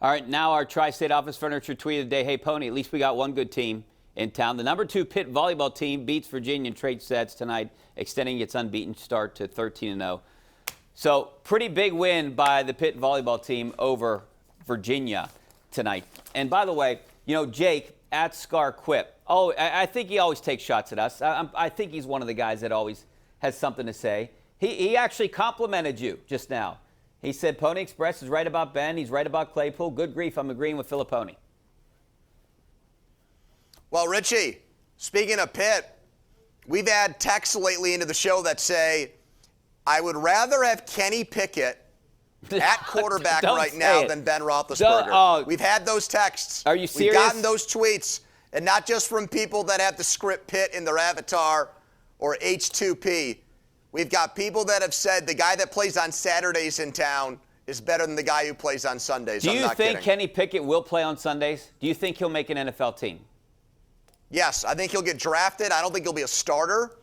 All right, now our Tri-State Office Furniture tweet of the day. Hey, Pony, at least we got one good team in town. The number 2 Pitt volleyball team beats Virginia in trade sets tonight, extending its unbeaten start to 13-0. So pretty big win by the Pitt volleyball team over Virginia tonight. And by the way, you know, Jake at Scar Quip. Oh, I think he always takes shots at us. I think he's one of the guys that always has something to say. He actually complimented you just now. He said Pony Express is right about Ben. He's right about Claypool. Good grief, I'm agreeing with Fillipponi. Well, Richie, speaking of Pitt, we've had texts lately into the show that say, I would rather have Kenny Pickett at quarterback right now than Ben Roethlisberger. We've had those texts. Are you serious? We've gotten those tweets, and not just from people that have the script Pitt in their avatar or H2P. We've got people that have said the guy that plays on Saturdays in town is better than the guy who plays on Sundays. Do I'm you not think kidding. Kenny Pickett will play on Sundays? Do you think he'll make an NFL team? Yes, I think he'll get drafted. I don't think he'll be a starter.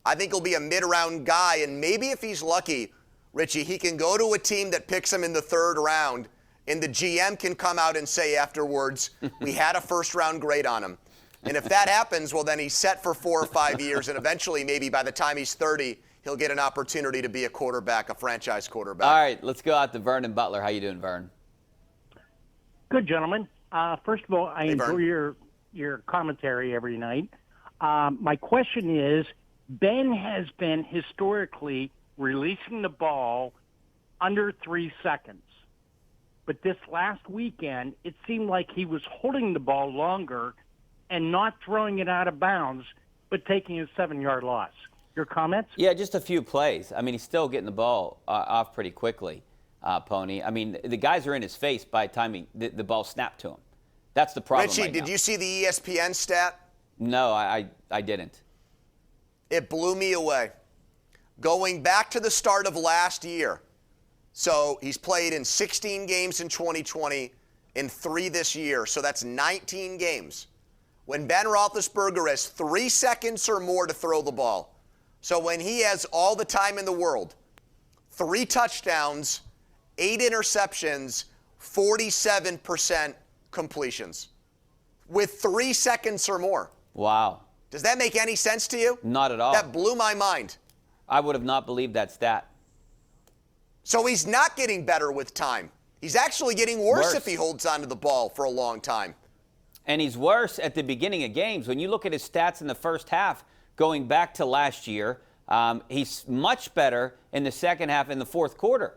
I think he'll be a mid-round guy, and maybe if he's lucky, Richie, he can go to a team that picks him in the 3rd round, and the GM can come out and say afterwards, we had a first-round grade on him. And if that happens, well, then he's set for 4 or 5 years, and eventually, maybe by the time he's 30, he'll get an opportunity to be a quarterback, a franchise quarterback. All right, let's go out to Vernon Butler. How you doing, Vern? Good, gentlemen. First of all, I enjoy Vern. your commentary every night. My question is, Ben has been historically releasing the ball under 3 seconds. But this last weekend, it seemed like he was holding the ball longer and not throwing it out of bounds, but taking a 7-yard loss. Your comments? Yeah, just a few plays. I mean, he's still getting the ball off pretty quickly, Pony. I mean, the guys are in his face by the time the ball snapped to him. That's the problem. Richie, did you see the ESPN stat? No, I didn't. It blew me away. Going back to the start of last year, so he's played in 16 games in 2020, in 3 this year, so that's 19 games. When Ben Roethlisberger has 3 seconds or more to throw the ball, so when he has all the time in the world, 3 touchdowns, 8 interceptions, 47% completions, with 3 seconds or more. Wow. Does that make any sense to you? Not at all. That blew my mind. I would have not believed that stat. So he's not getting better with time. He's actually getting worse if he holds onto the ball for a long time. And he's worse at the beginning of games. When you look at his stats in the first half, going back to last year, he's much better in the second half in the fourth quarter.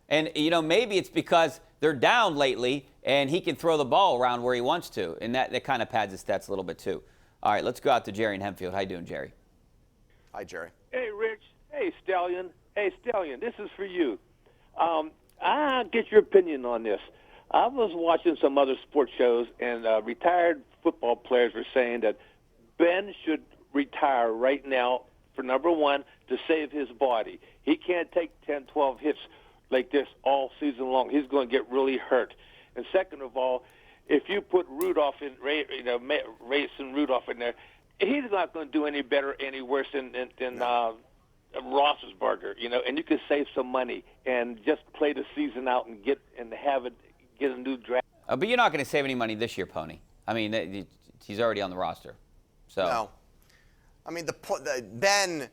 And, you know, maybe it's because they're down lately and he can throw the ball around where he wants to. And that kind of pads his stats a little bit too. All right, let's go out to Jerry in Hempfield. How you doing, Jerry? Hi, Jerry. Hey, Rich. Hey, Stallion. Hey, Stallion, this is for you. I get your opinion on this. I was watching some other sports shows, and retired football players were saying that Ben should retire right now for, number one, to save his body. He can't take 10, 12 hits like this all season long. He's going to get really hurt. And second of all, if you put Rudolph in, Mason Rudolph in there, he's not going to do any better, any worse than Roethlisberger, you know. And you can save some money and just play the season out and get a new draft. But you're not going to save any money this year, Pony. I mean, he's already on the roster. So. No. I mean, the Ben,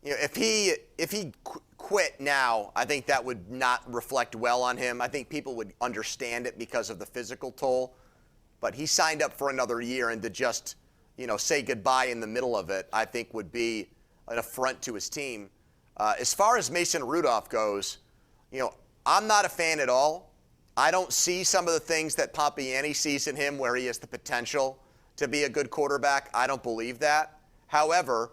you know, if he quit now, I think that would not reflect well on him. I think people would understand it because of the physical toll. But he signed up for another year, and to just, you know, say goodbye in the middle of it, I think would be an affront to his team. As far as Mason Rudolph goes, you know, I'm not a fan at all. I don't see some of the things that Pompiani sees in him where he has the potential to be a good quarterback. I don't believe that. However,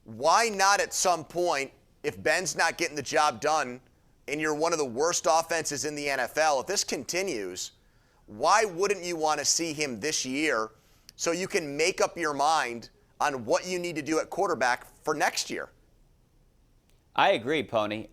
why not at some point, if Ben's not getting the job done and you're one of the worst offenses in the NFL, if this continues, why wouldn't you want to see him this year so you can make up your mind on what you need to do at quarterback for next year? I agree, Pony.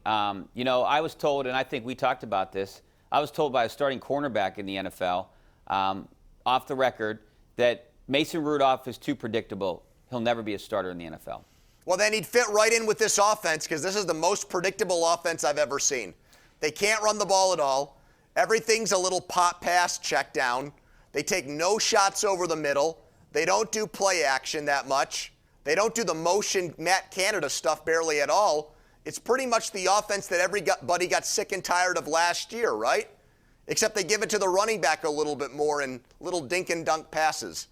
You know, I was told, and I think we talked about this, I was told by a starting cornerback in the NFL, off the record, that Mason Rudolph is too predictable. He'll never be a starter in the NFL. Well, then he'd fit right in with this offense because this is the most predictable offense I've ever seen. They can't run the ball at all. Everything's a little pop pass check down. They take no shots over the middle. They don't do play action that much. They don't do the motion Matt Canada stuff barely at all. It's pretty much the offense that everybody got sick and tired of last year, right? Except they give it to the running back a little bit more in little dink and dunk passes.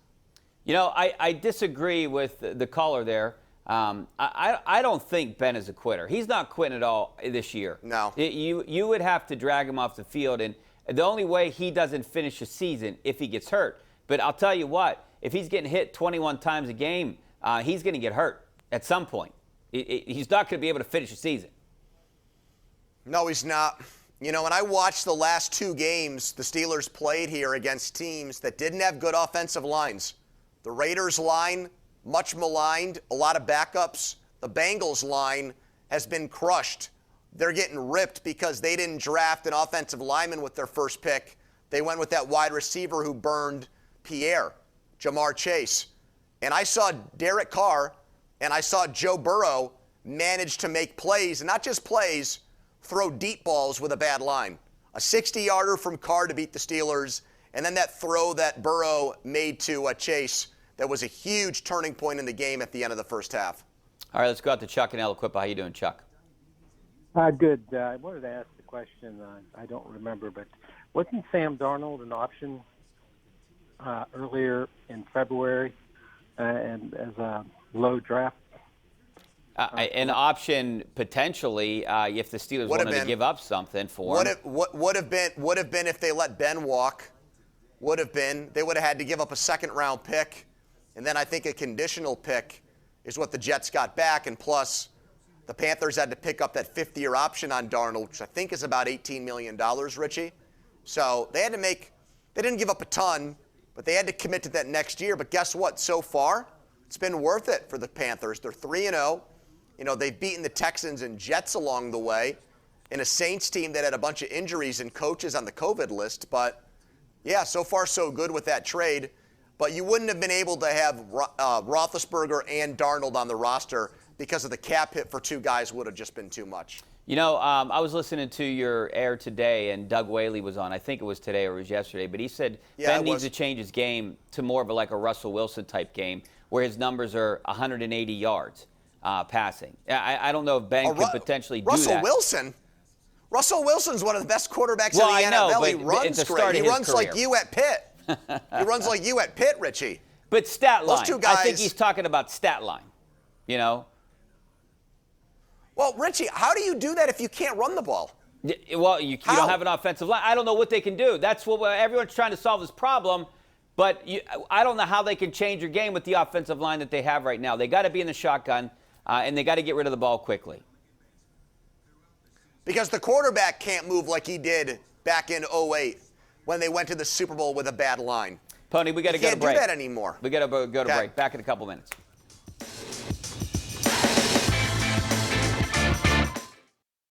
You know, I disagree with the caller there. I don't think Ben is a quitter. He's not quitting at all this year. No. You would have to drag him off the field, and the only way he doesn't finish a season if he gets hurt. But I'll tell you what, if he's getting hit 21 times a game, he's going to get hurt at some point. He's not going to be able to finish a season. No, he's not. You know, when I watched the last 2 games the Steelers played here against teams that didn't have good offensive lines. The Raiders line, much maligned, a lot of backups. The Bengals line has been crushed. They're getting ripped because they didn't draft an offensive lineman with their first pick. They went with that wide receiver who burned Pierre, Jamar Chase. And I saw Derek Carr and I saw Joe Burrow manage to make plays, and not just plays, throw deep balls with a bad line. A 60-yarder from Carr to beat the Steelers, and then that throw that Burrow made to Chase that was a huge turning point in the game at the end of the first half. All right, let's go out to Chuck and El Equipa. How you doing, Chuck? Good. I wanted to ask the question. I don't remember, but wasn't Sam Darnold an option earlier in February and as a low draft? An option potentially if the Steelers wanted to give up something for him. Would have been if they let Ben walk. Would have been. They would have had to give up a second-round pick, and then I think a conditional pick is what the Jets got back, and plus the Panthers had to pick up that 5th-year option on Darnold, which I think is about $18 million, Richie. So they had to make – they didn't give up a ton, but they had to commit to that next year. But guess what? So far, it's been worth it for the Panthers. They're 3-0. You know, they've beaten the Texans and Jets along the way in a Saints team that had a bunch of injuries and coaches on the COVID list. But, yeah, so far so good with that trade. But you wouldn't have been able to have Roethlisberger and Darnold on the roster because of the cap hit for 2 guys would have just been too much. You know, I was listening to your air today, and Doug Whaley was on. I think it was today or it was yesterday. But he said Ben needs to change his game to more of like a Russell Wilson type game where his numbers are 180 yards passing. I don't know if Ben could potentially do that. Russell Wilson's one of the best quarterbacks in the NFL. NFL. He runs great. He runs like you at Pitt. He runs like you at Pitt, Richie. But stat line. Those 2 guys, I think he's talking about stat line, you know. Well, Richie, how do you do that if you can't run the ball? Well, you don't have an offensive line. I don't know what they can do. That's what everyone's trying to solve this problem. But I don't know how they can change your game with the offensive line that they have right now. They got to be in the shotgun, and they got to get rid of the ball quickly. Because the quarterback can't move like he did back in 2008 when they went to the Super Bowl with a bad line. Pony, we got to go to break. Can't do that anymore. We got to go to break. Back in a couple minutes.